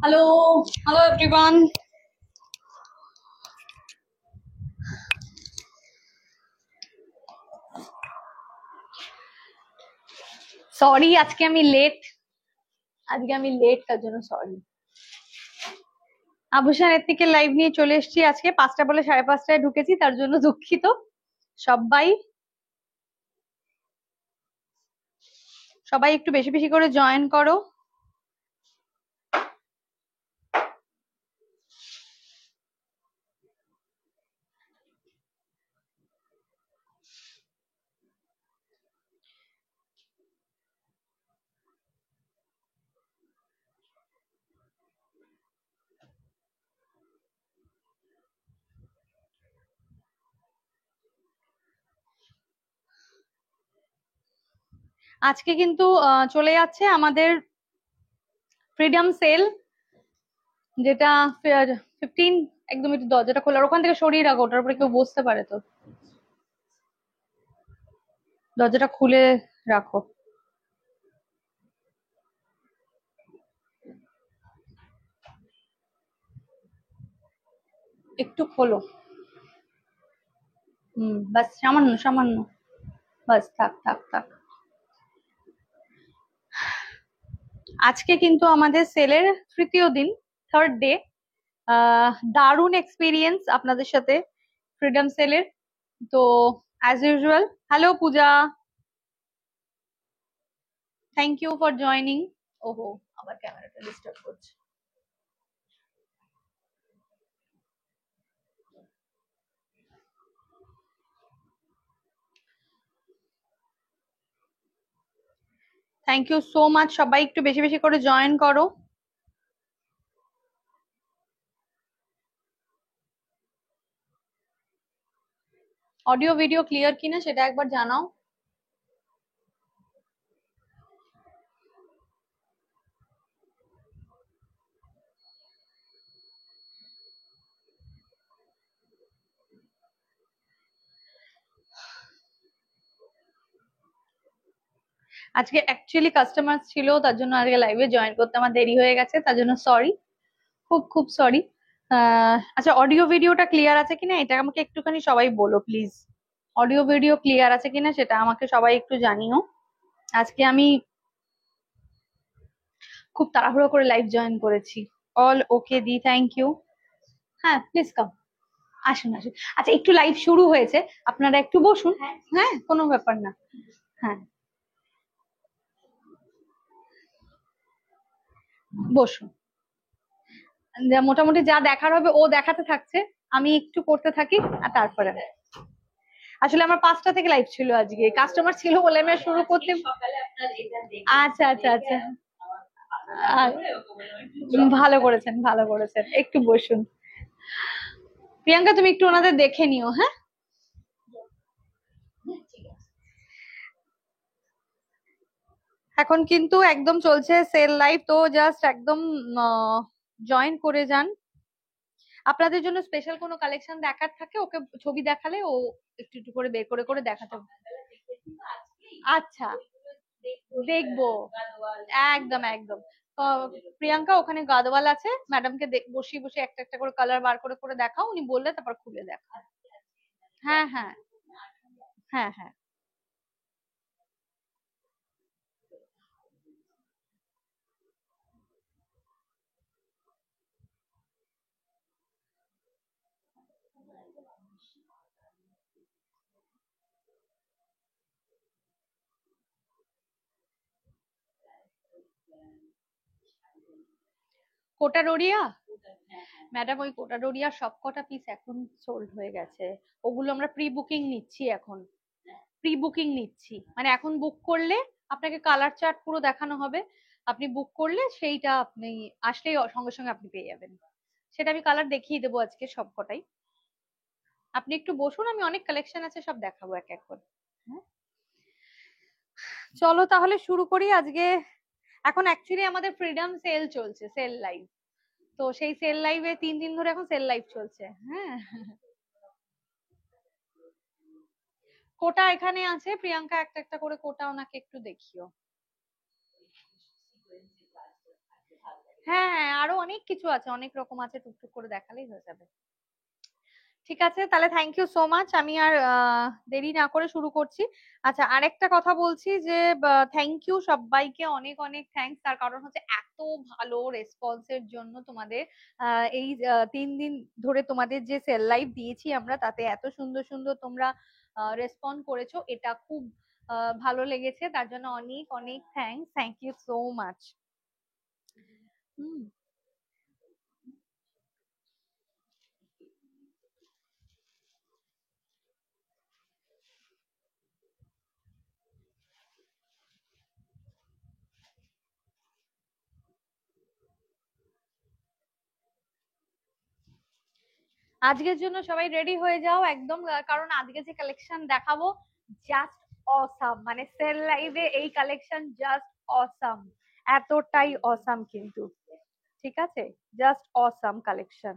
Hello everyone. Sorry আজকে আমি late. তার জন্য সরি। আভূষণ এর লাইভ নিয়ে চলে এসেছি আজকে 5টা বলে 5:30টায় ঢুকেছি, তার জন্য দুঃখিত। সবাই সবাই একটু বেশি বেশি করে জয়েন করো। আজকে কিন্তু চলে যাচ্ছে আমাদের ফ্রিডম সেল, যেটা 15। একদম একটু দরজাটা খোলার ওখান থেকে সরিয়ে রাখো, ওটার উপরে কেউ বসতে পারে তো। দরজাটা খুলে রাখো, একটু খোলো। বাস সামান্য সামান্য, বাস থাক থাক থাক। আজকে কিন্তু আমাদের সেলের তৃতীয় দিন, থার্ড ডে। দারুণ এক্সপিরিয়েন্স আপনাদের সাথে ফ্রিডম সেলের। তো as usual, hello Puja, thank you for joining. ওহো, আবার ক্যামেরাটা ডিস্টার্ব করছে। থ্যাংক ইউ সো মাচ, সবাই একটু বেশি বেশি করে জয়েন করো। অডিও ভিডিও ক্লিয়ার কিনা সেটা একবার জানাও। আজকে অ্যাকচুয়ালি কাস্টমার ছিল, তার জন্য আজকে লাইভে জয়েন করতে আমার দেরি হয়ে গেছে, তার জন্য সরি, খুব খুব সরি। আচ্ছা, অডিও ভিডিওটা ক্লিয়ার আছে কিনা এটা আমাকে একটুখানি সবাই বলো প্লিজ। অডিও ভিডিও ক্লিয়ার আছে কিনা সেটা আমাকে সবাই একটু জানিও। আজকে আমি খুব তাড়াহুড়ো করে লাইভ জয়েন করেছি। অল ওকে দি, থ্যাংক ইউ। হ্যাঁ প্লিজ কাম, আসুন আসুন। আচ্ছা, একটু লাইভ শুরু হয়েছে, আপনারা একটু বসুন। হ্যাঁ, কোনো ব্যাপার না। হ্যাঁ, বসুন। মোটামুটি যা দেখার হবে ও দেখাতে থাকছে, আমি একটু করতে থাকি আর তারপরে। আসলে আমার 5টা থেকে লাইভ ছিল, আজকে কাস্টমার ছিল বলে আমি শুরু করতে। আচ্ছা আচ্ছা আচ্ছা, ভালো করেছেন ভালো করেছেন, একটু বসুন। প্রিয়াঙ্কা, তুমি একটু ওনাদের দেখে নিও, হ্যাঁ। এখন কিন্তু একদম চলছে সেল লাইভ, তো জাস্ট একদম জয়েন করে যান। আপনাদের জন্য স্পেশাল কোনো কালেকশন দেখার থাকে ওকে ছবি দেখালে ও একটু একটু করে বের করে করে দেখাতে। আচ্ছা, দেখবো, একদম একদম। প্রিয়াঙ্কা, ওখানে গাদওয়াল আছে, ম্যাডামকে বসিয়ে বসিয়ে একটা একটা করে কালার বার করে করে দেখাও, উনি বললে তারপর খুলে দেখা। হ্যাঁ হ্যাঁ হ্যাঁ হ্যাঁ। কোটারোরিয়া ম্যাডাম, ওই কোটারোরিয়ার সবকটা পিস এখন সোল্ড হয়ে গেছে। ওগুলো আমরা প্রি বুকিং নিচ্ছি এখন। প্রি বুকিং নিচ্ছি মানে এখন বুক করলে আপনাকে কালার চার্ট পুরো দেখানো হবে। আপনি বুক করলে সেইটা আপনি আসলেই সঙ্গে সঙ্গে আপনি পেয়ে যাবেন। সেটা আমি কালার দেখিয়ে দেবো আজকে সবকটাই। আপনি একটু বসুন, আমি অনেক কালেকশন আছে সব দেখাবো এক এক করে। হ্যাঁ, চলো তাহলে শুরু করি আজকে। এখন অ্যাকচুয়ালি আমাদের ফ্রিডম সেল চলছে, সেল লাইভ। তো সেই সেল লাইভে 3 দিন ধরে এখন সেল লাইভ চলছে। হ্যাঁ, কোটা এখানে আছে, প্রিয়াঙ্কা একটা একটা করে কোটা ওনাকে একটু দেখিও। হ্যাঁ হ্যাঁ, আরো অনেক কিছু আছে, অনেক রকম আছে, টুকটুক করে দেখালেই হয়ে যাবে। ঠিক আছে, তাহলে থ্যাংক ইউ সো মাচ। আমি আর দেরি না করে শুরু করছি। আচ্ছা, আরেকটা কথা বলছি যে থ্যাংক ইউ সবাইকে, অনেক অনেক থ্যাঙ্কস। তার কারণ হচ্ছে এত ভালো রেসপন্সের জন্য তোমাদের। এই 3 দিন ধরে তোমাদের যে সেল লাইভ দিয়েছি আমরা, তাতে এত সুন্দর সুন্দর তোমরা রেসপন্ড করেছো, এটা খুব ভালো লেগেছে। তার জন্য অনেক অনেক thanks, thank you so much. Hmm. আজকের জন্য সবাই রেডি হয়ে যাও একদম, কারণ আজকে যে কালেকশন দেখাবো জাস্ট অসাম, মানে সেল লাইভে এই কালেকশন জাস্ট অসাম, এতটাই অসাম কিন্তু। ঠিক আছে, জাস্ট অসাম কালেকশন।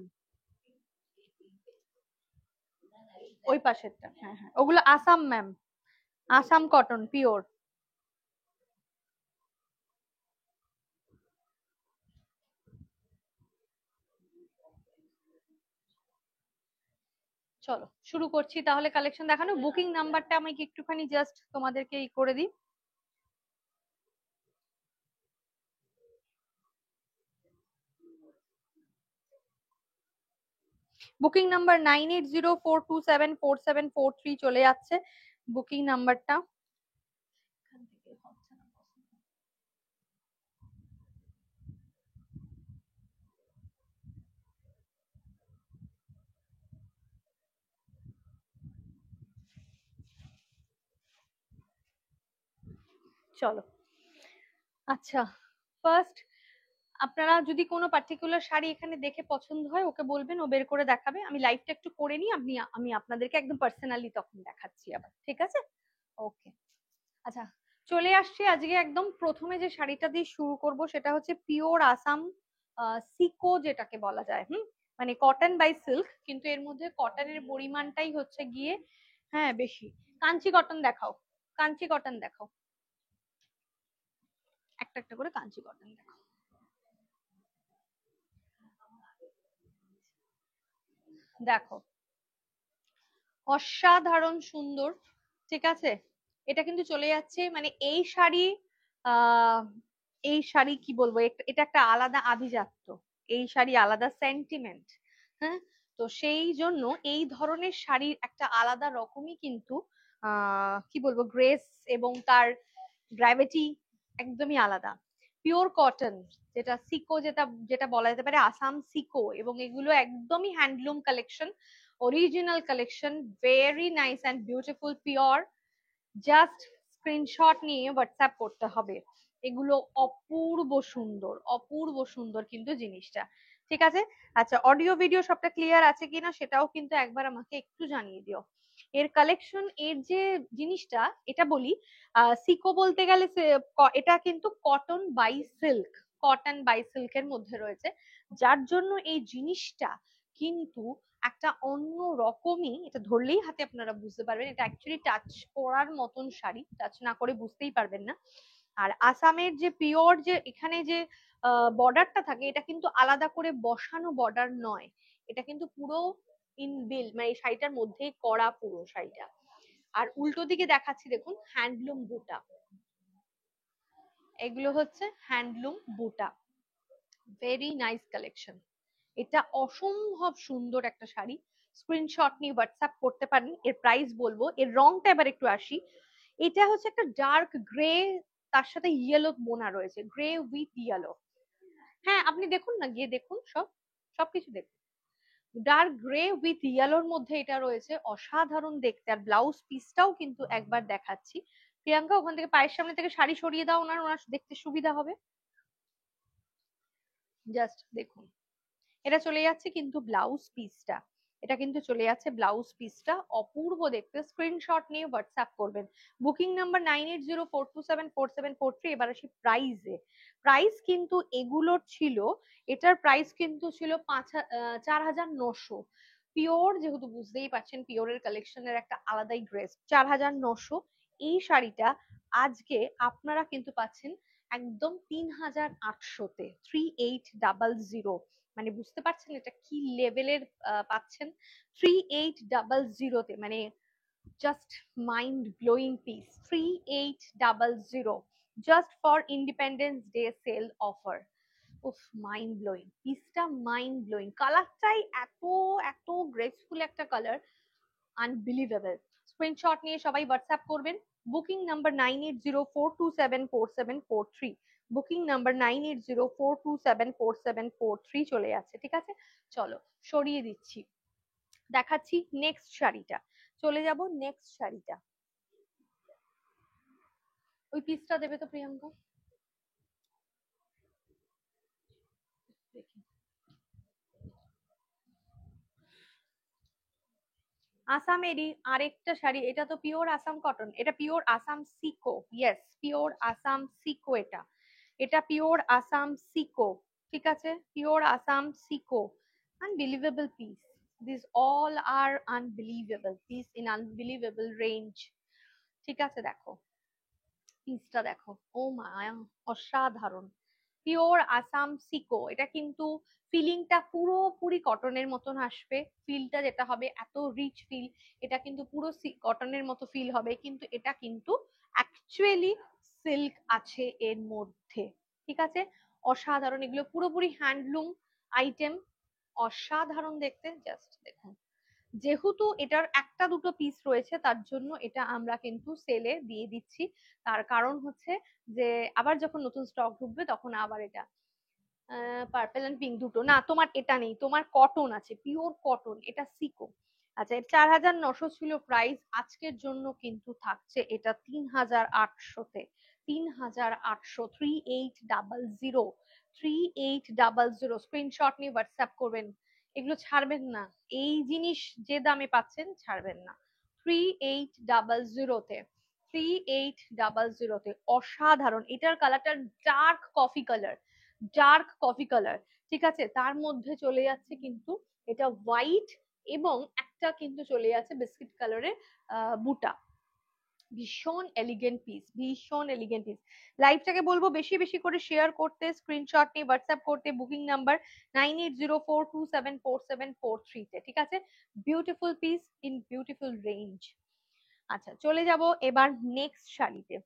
ওই পাশেরটা, হ্যাঁ হ্যাঁ, ওগুলো Assam ma'am, Assam cotton pure. চলো শুরু করছি তাহলে কালেকশন দেখানো। বুকিং নাম্বারটা আমি একটুখানি জাস্ট তোমাদেরকে করে দিই। বুকিং নাম্বার 9804274743 চলে যাচ্ছে বুকিং নাম্বারটা। চলো, আচ্ছা, ফার্স্ট আপনারা যদি কোনো পার্টিকুলার শাড়ি এখানে দেখে পছন্দ হয় ওকে বলবেন, ও বের করে দেখাবে। আমি লাইভটা একটু করে নিই, আমি আপনাদেরকে একদম পার্সোনালি তখন দেখাচ্ছি আবার, ঠিক আছে? ওকে। আচ্ছা, চলে আসছি আজকে একদম প্রথমে যে শাড়িটা দিয়ে শুরু করব সেটা হচ্ছে পিওর আসাম সিকো, যেটাকে বলা যায়। মানে কটন বাই সিল্ক, কিন্তু এর মধ্যে কটনের পরিমাণটাই হচ্ছে গিয়ে হ্যাঁ বেশি। কাঞ্চি কটন দেখাও, কাঞ্চি কটন দেখাও, একটা একটা করে কাঞ্চি কটন দেখাও। দেখো, অসাধারণ সুন্দর। ঠিক আছে, এটা কিন্তু চলে যাচ্ছে, মানে এই শাড়ি আহ এই শাড়ি কি বলবো, এটা একটা আলাদা আভিজাত্য, এই শাড়ি আলাদা সেন্টিমেন্ট। হ্যাঁ, তো সেই জন্য এই ধরনের শাড়ির একটা আলাদা রকমই কিন্তু কি বলবো গ্রেস এবং তার গ্র্যাভিটি একদমই আলাদা। পিওর কটন, যেটা সিকো, যেটা যেটা বলা যেতে পারে আসাম সিকো, এবং এগুলো একদমই handloom collection, original collection, very nice and beautiful, pure. Just screenshot নিয়ে হোয়াটসঅ্যাপ করতে হবে। এগুলো অপূর্ব সুন্দর, অপূর্ব সুন্দর কিন্তু জিনিসটা। ঠিক আছে, আচ্ছা, অডিও ভিডিও সবটা ক্লিয়ার আছে কিনা সেটাও কিন্তু একবার আমাকে একটু জানিয়ে দিও। এর কালেকশন, এর যে জিনিসটা, এটা বলি সিকো বলতে গেলে এটা কিন্তু cotton by silk, cotton by সিল্কের মধ্যে রয়েছে, যার জন্য এই জিনিসটা কিন্তু একটা অন্য রকমই। এটা ধরলেই হাতে আপনারা বুঝতে পারবেন, এটা অ্যাকচুয়ালি টাচ করার মতন শাড়ি, টাচ না করে বুঝতেই পারবেন না। আর আসামের যে পিওর যে এখানে যে বর্ডারটা থাকে, এটা কিন্তু আলাদা করে বসানো বর্ডার নয়, এটা কিন্তু পুরো ইনবিল্ড, মানে এই শাড়িটার মধ্যেই করা পুরো শাড়িটা। আর উল্টো দিকে দেখাচ্ছি দেখুন, হ্যান্ডলুম বুটা, এগুলো হচ্ছে হ্যান্ডলুম বুটা, ভেরি নাইস কালেকশন। এটা অসম্ভব সুন্দর একটা শাড়ি, স্ক্রিনশট নিয়ে হোয়াটসঅ্যাপ করতে পারেন। এর প্রাইস বলবো, এর রংটা এবার একটু আসি। এটা হচ্ছে একটা ডার্ক গ্রে, তার সাথে ইয়েলো বোনা রয়েছে, গ্রে উইথ ইয়েলো। হ্যাঁ, আপনি দেখুন না, গিয়ে দেখুন, সবকিছু দেখুন। ডার্ক গ্রে উইথ ইয়েলোর মধ্যে এটা রয়েছে, অসাধারণ দেখতে। আর ব্লাউজ পিসটাও কিন্তু একবার দেখাচ্ছি। প্রিয়াঙ্কা, ওখান থেকে পায়ের সামনে থেকে শাড়ি সরিয়ে দাও, ওনার ওনার দেখতে সুবিধা হবে। জাস্ট দেখুন, এটা চলে যাচ্ছে কিন্তু ব্লাউজ পিসটা, এটা কিন্তু চলে যাচ্ছে ব্লাউজ পিসটা, অপূর্ব দেখতে। স্ক্রিনশট নিয়ে হোয়াটসঅ্যাপ করবেন। Booking number 9804274743। এবার আসি প্রাইসে। প্রাইস কিন্তু এগুলোর ছিল, এটার প্রাইস কিন্তু ছিল 4900। পিওর, যেহেতু বুঝতেই পারছেন পিওরের কালেকশনের একটা আলাদাই গ্রেস, 4900। এই শাড়িটা আজকে আপনারা কিন্তু পাচ্ছেন একদম 3800-তে, 3800, মানে বুঝতে পারছেন এটা কি লেভেলের পাচ্ছেন, 3800-তে, মানে just mind blowing piece, 3800, just for independence day sale offer. উফ, মাইন্ড ব্লোয়িং পিসটা, মাইন্ড ব্লোয়িং, কালারটাই এত এত গ্রেসফুল একটা কালার, আনবিলিভেবল। স্ক্রিনশট নিয়ে সবাই হোয়াটসঅ্যাপ করবেন। বুকিং নাম্বার 9804274743, বুকিং নাম্বার 9804274743 চলে যাচ্ছে, ঠিক আছে? চলো সরিয়ে দিচ্ছি, দেখাচ্ছি নেক্সট শাড়িটা। চলে যাব নেক্সট শাড়িটা। ওই পিসটা দেবে তো প্রিয়াঙ্কা, দেখি। আসামেরই আরেকটা শাড়ি, এটা তো পিওর আসাম কটন, এটা পিওর আসাম সিকো, ইয়েস পিওর আসাম সিকো, এটা এটা পিওর আসাম সিকো, ঠিক আছে, পিওর আসাম সিকো। Unbelievable piece, this all are unbelievable piece in unbelievable range, ঠিক আছে? দেখো পিসটা দেখো, ও মায়া, অসাধারণ, পিওর আসাম সিকো। এটা কিন্তু ফিলিংটা পুরোপুরি কটনের মতন আসবে, ফিলটা যেটা হবে এত রিচ ফিল, এটা কিন্তু পুরো কটনের মতো ফিল হবে, কিন্তু এটা কিন্তু অ্যাকচুয়ালি সিল্ক আছে এর মধ্যে, ঠিক আছে? অসাধারণ, এগুলো পুরোপুরি হ্যান্ডলুম আইটেম, অসাধারণ দেখতে, জাস্ট দেখুন। যেহেতু এটার একটা দুটো পিস রয়েছে, তার জন্য এটা আমরা কিন্তু সেলে দিয়ে দিচ্ছি। তার কারণ হচ্ছে যে আবার যখন নতুন স্টক ঢুকবে তখন আবার এটা পার্পল এন্ড পিঙ্ক দুটো না, তোমার এটা নেই, তোমার কটন আছে, পিওর কটন, এটা সিকো। আচ্ছা, 4900 ছিল প্রাইস, আজকের জন্য কিন্তু থাকছে এটা 3800-তে, 3800, 3800, 3800। স্ক্রিনশট নিয়ে হোয়াটসঅ্যাপ করবেন, এগুলো ছাড়বেন না, এই জিনিস যে দামে পাচ্ছেন ছাড়বেন না। 3800-তে, 3800-তে, অসাধারণ। এটার কালারটা dark coffee colour, dark coffee colour, ঠিক আছে? তার মধ্যে চলে যাচ্ছে কিন্তু এটা হোয়াইট, এবং একটা কিন্তু চলে যাচ্ছে বিস্কিট কালারের বুটা, ভীষণ এলিগেন্ট পিস, ভীষণ এলিগেন্ট পিস। লাইভটাকে বলবো বেশি বেশি করে শেয়ার করতে, স্ক্রিনশট নিয়ে হোয়াটসঅ্যাপ করতে, বুকিং নাম্বার 9804274743-তে, ঠিক আছে? Beautiful piece in beautiful range. আচ্ছা, চলে যাব এবার নেক্সট শাড়িতে,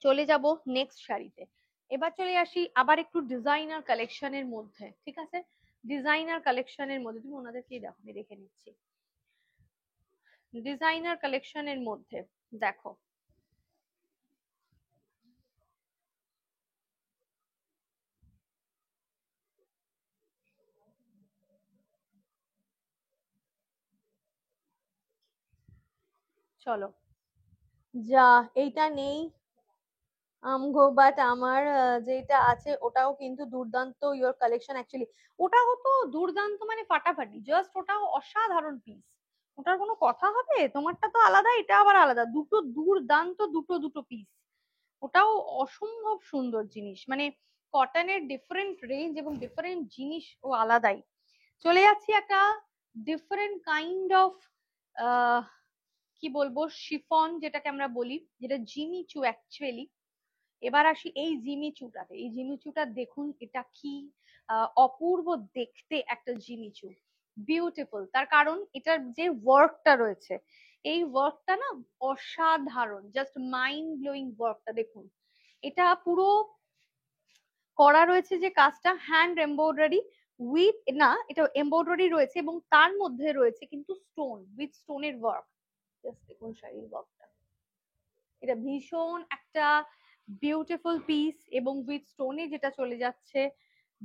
চলে যাব নেক্সট শাড়িতে। এবার চলে আসি আবার একটু ডিজাইনার কালেকশনের মধ্যে, ঠিক আছে? ডিজাইনার কালেকশনের মধ্যে, তুমি ওনাদেরকেই দেখো, আমি দেখে নিচ্ছি। ডিজাইনার কালেকশনের মধ্যে দেখো, চলো, যা এইটা নেই আমগো, বাট আমার যেটা আছে ওটাও কিন্তু দুর্দান্ত, ইওর কালেকশন অ্যাকচুয়ালি, ওটাও তো দুর্দান্ত, মানে ফাটাফাটি, জাস্ট ওটাও অসাধারণ পিস, ওটার কোনো কথা হবে? তোমারটা তো আলাদা, এটা আবার আলাদা, দুটো দুর্দান্ত, দুটো দুটো পিস, ওটাও অসম্ভব সুন্দর জিনিস, মানে কটনের ডিফারেন্ট রেঞ্জ এবং ডিফারেন্ট জিনিস ও আলাদাই। চলে যাচ্ছি একটা ডিফারেন্ট কাইন্ড অফ কি বলবো, শিফন যেটাকে আমরা বলি, যেটা জিমিচু অ্যাকচুয়ালি। এবার আসি এই জিমিচুটাতে, এই জিমিচুটা দেখুন, এটা কি অপূর্ব দেখতে একটা জিমিচু, বিউটিফুল। তার কারণ এটার যে ওয়ার্কটা রয়েছে, এই ওয়ার্কটা না অসাধারণ, জাস্ট মাইন্ড ব্লোয়িং ওয়ার্কটা দেখুন। এটা পুরো করা রয়েছে, যে কাজটা হ্যান্ড এমব্রয়ডারি উইথ, না এটা এমব্রয়ডারি রয়েছে এবং তার মধ্যে রয়েছে কিন্তু স্টোন, উইথ স্টোনের ওয়ার্ক, জাস্ট দেখুন শাড়ির ওয়ার্কটা, এটা ভীষণ একটা বিউটিফুল পিস, এবং উইথ স্টোনে যেটা চলে যাচ্ছে,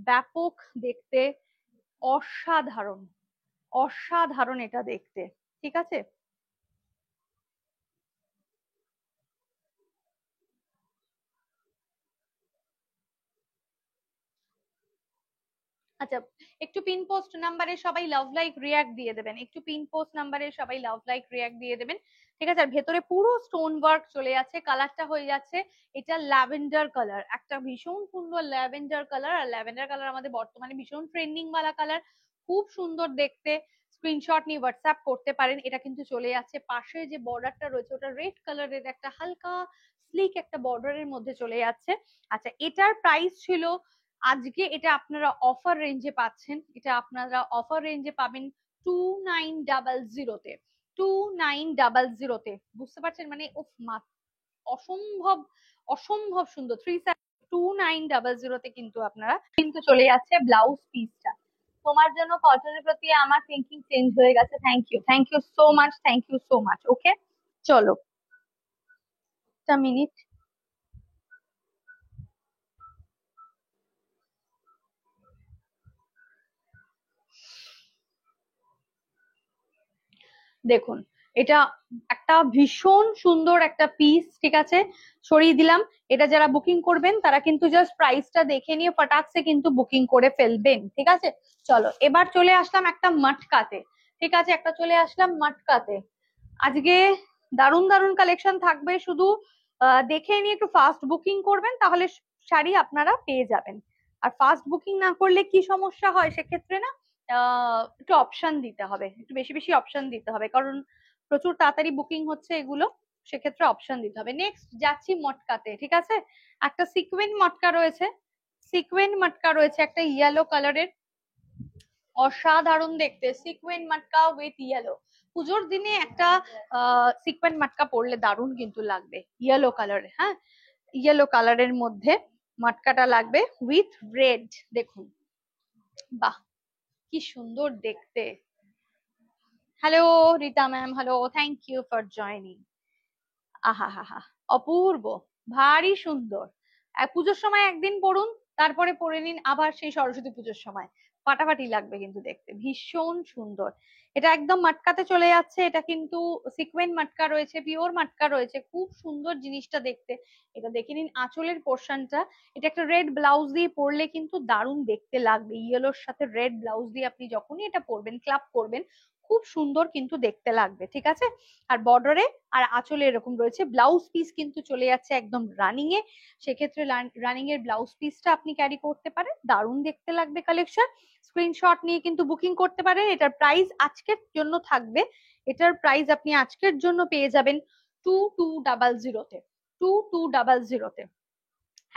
ব্যাপক দেখতে, অসাধারণ, অসাধারণ এটা দেখতে, ঠিক আছে? আচ্ছা, একটু পিন পোস্ট নাম্বারে সবাই লাভ লাইক রিয়াক্ট দিয়ে দেবেন, একটু পিন পোস্ট নাম্বারে সবাই লাভ লাইক রিয়াক্ট দিয়ে দেবেন, ঠিক আছে? আর ভেতরে পুরো স্টোন ওয়ার্ক চলে যাচ্ছে, কালারটা হয়ে যাচ্ছে এটা ল্যাভেন্ডার কালার, একটা ভীষণ সুন্দর ল্যাভেন্ডার কালার। আর ল্যাভেন্ডার কালার আমাদের বর্তমানে ভীষণ ট্রেন্ডিং वाला কালার, খুব সুন্দর দেখতে। স্ক্রিনশট নিয়ে হোয়াটসঅ্যাপ করতে পারেন। এটা কিন্তু চলে যাচ্ছে, পাশে যে বর্ডারটা রয়েছে ওটা রেড কালারের, একটা হালকা স্লিক একটা বর্ডারের মধ্যে চলে যাচ্ছে। আচ্ছা, এটার প্রাইস ছিল আজকে, এটা আপনারা অফার রেঞ্জে পাচ্ছেন, এটা আপনারা অফার রেঞ্জে পাবেন 2900-তে। 2900-তে, বুঝতে পারছেন মানে অসম্ভব অসম্ভব সুন্দর। 2900-তে কিন্তু আপনারা কিন্তু চলে যাচ্ছে ব্লাউজ পিসটা। তোমার জন্য কটনের প্রতি আমার থিঙ্কিং চেঞ্জ হয়ে গেছে। Thank you so much, thank you so much. Okay, চলো একটা মিনিট। দেখুন, এটা একটা ভীষণ সুন্দর একটা পিস, ঠিক আছে, সরিয়ে দিলাম। এটা যারা বুকিং করবেন তারা কিন্তু জাস্ট প্রাইসটা দেখে নিয়ে ফটাকসে কিন্তু বুকিং করে ফেলবেন, ঠিক আছে। চলো এবার চলে আসলাম একটা মটকাতে, ঠিক আছে, একটা চলে আসলাম মটকাতে। আজকে দারুণ দারুণ কালেকশন থাকবে, শুধু দেখে নিয়ে একটু ফাস্ট বুকিং করবেন, তাহলে শাড়ি আপনারা পেয়ে যাবেন। আর ফাস্ট বুকিং না করলে কি সমস্যা হয় সেক্ষেত্রে না, একটু অপশন দিতে হবে, একটু বেশি বেশি অপশন দিতে হবে, কারণ প্রচুর তাড়াতাড়ি বুকিং হচ্ছে এগুলো, সেক্ষেত্রে অপশন দিতে হবে। নেক্সট যাচ্ছি মটকাতে, ঠিক আছে। একটা সিকোয়েন্স মটকা রয়েছে, সিকোয়েন্স মটকা রয়েছে একটা ইয়েলো কালারের, অসাধারণ দেখতে সিকোয়েন্স মটকা উইথ ইয়েলো। পুজোর দিনে একটা সিকোয়েন্স মটকা পরলে দারুণ কিন্তু লাগবে, ইয়েলো কালার, হ্যাঁ, ইয়েলো কালারের মধ্যে মটকাটা লাগবে উইথ রেড। দেখুন, বাহ কি সুন্দর দেখতে। Hello Rita ma'am, hello, thank you for joining. আহা হা হা, অপূর্ব, ভারী সুন্দর। পুজোর সময় একদিন পড়ুন, তারপরে পরে নিন আবার সেই সরস্বতী পুজোর সময়, ফাটাফাটি লাগবে কিন্তু দেখতে, ভীষণ সুন্দর। এটা একদম মাটকাতে চলে যাচ্ছে, এটা কিন্তু সিকোয়েন্স মাটকা রয়েছে, পিওর মাটকা রয়েছে, খুব সুন্দর জিনিসটা দেখতে। এটা দেখে নিন আঁচলের পোর্শনটা, এটা একটা রেড ব্লাউজ দিয়ে পরলে কিন্তু দারুণ দেখতে লাগবে, ইয়েলোর সাথে রেড ব্লাউজ দিয়ে আপনি যখনই এটা পরবেন, ক্লাব করবেন, খুব সুন্দর কিন্তু দেখতে লাগবে, ঠিক আছে। আর বর্ডারে আর আঁচলে এরকম রয়েছে, ব্লাউজ পিস কিন্তু চলে যাচ্ছে একদম রানিং এ, সেক্ষেত্রে রানিং এর ব্লাউজ পিসটা আপনি ক্যারি করতে পারেন, দারুণ দেখতে লাগবে কালেকশন। স্ক্রিনশট নিয়ে কিন্তু বুকিং করতে পারেন। এটার প্রাইস আজকের জন্য থাকবে, এটার প্রাইস আপনি আজকের জন্য পেয়ে যাবেন 2200-তে, 2200-তে,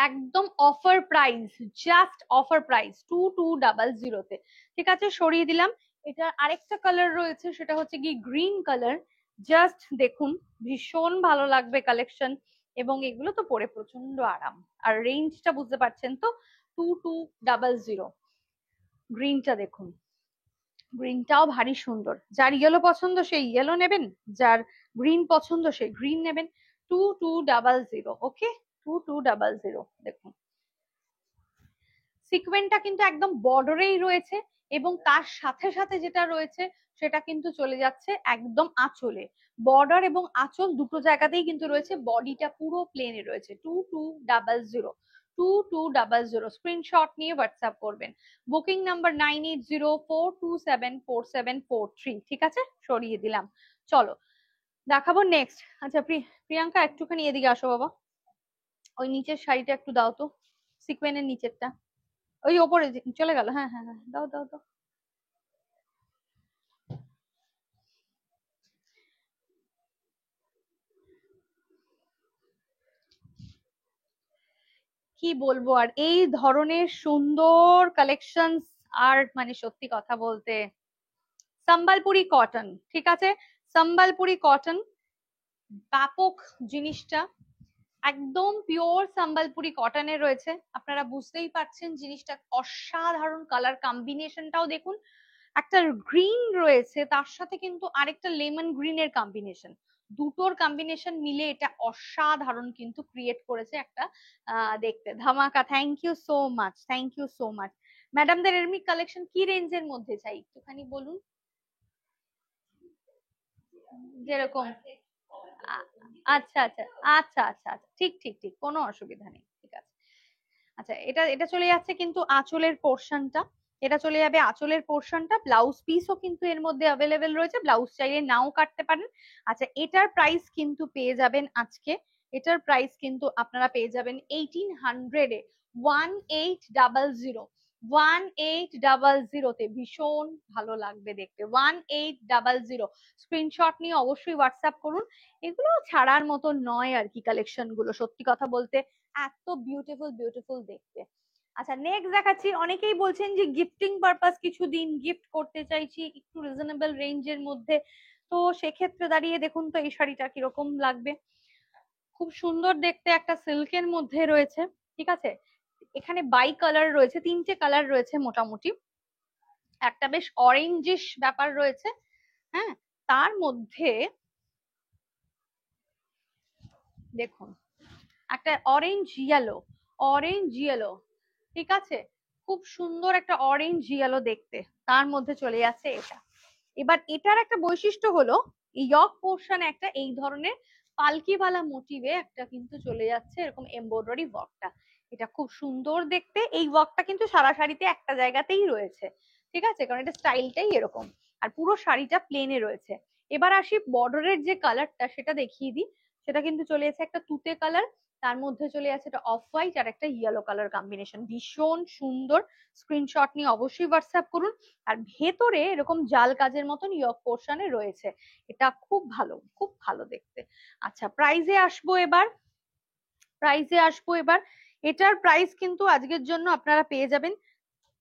একদম offer price, just offer price 2200-তে, ঠিক আছে, সরিয়ে দিলাম। এটা আরেকটা কালার রয়েছে, সেটা হচ্ছে কি গ্রিন কালার, জাস্ট দেখুন, ভীষণ ভালো লাগবে কালেকশন, এবং এগুলো তো পরে প্রচন্ড আরাম। আর রেঞ্জটা বুঝতে পারছেন তো, 2200। গ্রিনটা দেখুন, গ্রিনটাও ভারী সুন্দর, যার ইয়েলো পছন্দ সেই ইয়েলো নেবেন, যার গ্রিন পছন্দ সেই গ্রিন নেবেন। 2200, ওকে, 2200। দেখুন সিকোয়েন্সটা কিন্তু একদম বর্ডারেই রয়েছে, এবং তার সাথে সাথে যেটা রয়েছে সেটা কিন্তু চলে যাচ্ছে একদম আঁচলে। বর্ডার এবং আঁচল দুটো জায়গাতেই কিন্তু রয়েছে, বডিটা পুরো প্লেনে রয়েছে। 2200, 2200, স্ক্রিনশট নিয়ে হোয়াটসঅ্যাপ করবেন। বুকিং নাম্বার 9804274743, ঠিক আছে, সরিয়ে দিলাম। চলো দেখাবো নেক্সট। আচ্ছা প্রিয়াঙ্কা একটুখানি এদিকে আসো বাবা, ওই নিচের শাড়িটা একটু দাও তো, সিকোয়েন্সের নিচেরটা, ওই ওপরে চলে গেল, হ্যাঁ হ্যাঁ হ্যাঁ, দাও দাও দাও। কি বলবো আর, এই ধরনের সুন্দর কালেকশন, আর মানে সত্যি কথা বলতে সম্বলপুরি কটন, ঠিক আছে, সম্বলপুরি কটন, ব্যাপক জিনিসটা, একদম পিওর সম্বলপুরি কটনের রয়েছে। আপনারা বুঝতেই পারছেন জিনিসটা অসাধারণ, কালার কম্বিনেশনটাও দেখুন, একটা গ্রিন রয়েছে তার সাথে কিন্তু আরেকটা লেমন গ্রিনের কম্বিনেশন, দুটোর কম্বিনেশন মিলে এটা অসাধারণ কিন্তু ক্রিয়েট করেছে একটা দেখতে ধামাকা। Thank you so much, thank you so much. ম্যাডামদের এরমি কালেকশন কি রেঞ্জের মধ্যে চাই একটুখানি বলুন, যেরকম আচ্ছা আচ্ছা আচ্ছা আচ্ছা আচ্ছা, ঠিক ঠিক ঠিক, কোনো অসুবিধা নেই, ঠিক আছে। আচ্ছা, এটা এটা চলে যাচ্ছে কিন্তু আঁচলের পোর্শনটা, এটা চলে যাবে আঁচলের পোর্শনটা, ব্লাউজ পিসও কিন্তু এর মধ্যে অ্যাভেলেবেল রয়েছে, ব্লাউজ চাইলে নাও কাটতে পারেন। আচ্ছা, এটার প্রাইস কিন্তু পেয়ে যাবেন আজকে, এটার প্রাইস কিন্তু আপনারা পেয়ে যাবেন 1800-এ, 1800, 1800 ভীষণ ভালো লাগবে দেখতে। 1800 স্ক্রিনশট নিয়ে অবশ্যই হোয়াটসঅ্যাপ করুন। এগুলো ছাড়ার মতো নয় আর কি কালেকশন গুলো, সত্যি কথা বলতে এত বিউটিফুল বিউটিফুল দেখতে। আচ্ছা নেক্সট দেখাচ্ছি, অনেকেই বলছেন যে গিফটিং পারপাস কিছু দিন গিফট করতে চাইছি একটু রিজনেবল রেঞ্জের মধ্যে, তো সেক্ষেত্রে দাঁড়িয়ে দেখুন তো এই শাড়িটা কিরকম লাগবে। খুব সুন্দর দেখতে, একটা সিল্কের মধ্যে রয়েছে, ঠিক আছে। এখানে বাই কালার রয়েছে, তিনটে কালার রয়েছে মোটামুটি, একটা বেশ অরেঞ্জিশ ব্যাপার রয়েছে, হ্যাঁ, তার মধ্যে দেখুন একটা অরেঞ্জ ইয়েলো, অরেঞ্জ ইয়েলো, ঠিক আছে, খুব সুন্দর একটা অরেঞ্জ ইয়েলো দেখতে, তার মধ্যে চলে যাচ্ছে এটা। এবার এটার একটা বৈশিষ্ট্য হলো ইয়ক পোর্শন একটা এই ধরনের পালকিওয়ালা মোটিভে একটা কিন্তু চলে যাচ্ছে এরকম এমব্রয়ডারি ওয়ার্কটা, এটা খুব সুন্দর দেখতে। এই ওয়ার্কটা কিন্তু সারা শাড়িতে একটা জায়গাতেই রয়েছে, ঠিক আছে, কারণ এটা স্টাইলটাই এরকম, আর পুরো শাড়িটা প্লেনে রয়েছে। এবার আসি বর্ডারের যে কালারটা সেটা দেখিয়ে দিই, সেটা কিন্তু চলে এসেছে একটা তুতে কালার, তার মধ্যে চলে আছে একটা অফ হোয়াইট আর একটা ইয়েলো কালার কম্বিনেশন, ভীষণ সুন্দর। স্ক্রিনশট নিয়ে অবশ্যই হোয়াটসঅ্যাপ করুন। আর ভেতরে এরকম জাল কাজের মতন ইয়ক পোর্শনে রয়েছে, এটা খুব ভালো, খুব ভালো দেখতে। আচ্ছা প্রাইজে আসবো এবার, প্রাইজে আসবো এবার। এটার প্রাইস কিন্তু আজকের জন্য আপনারা পেয়ে যাবেন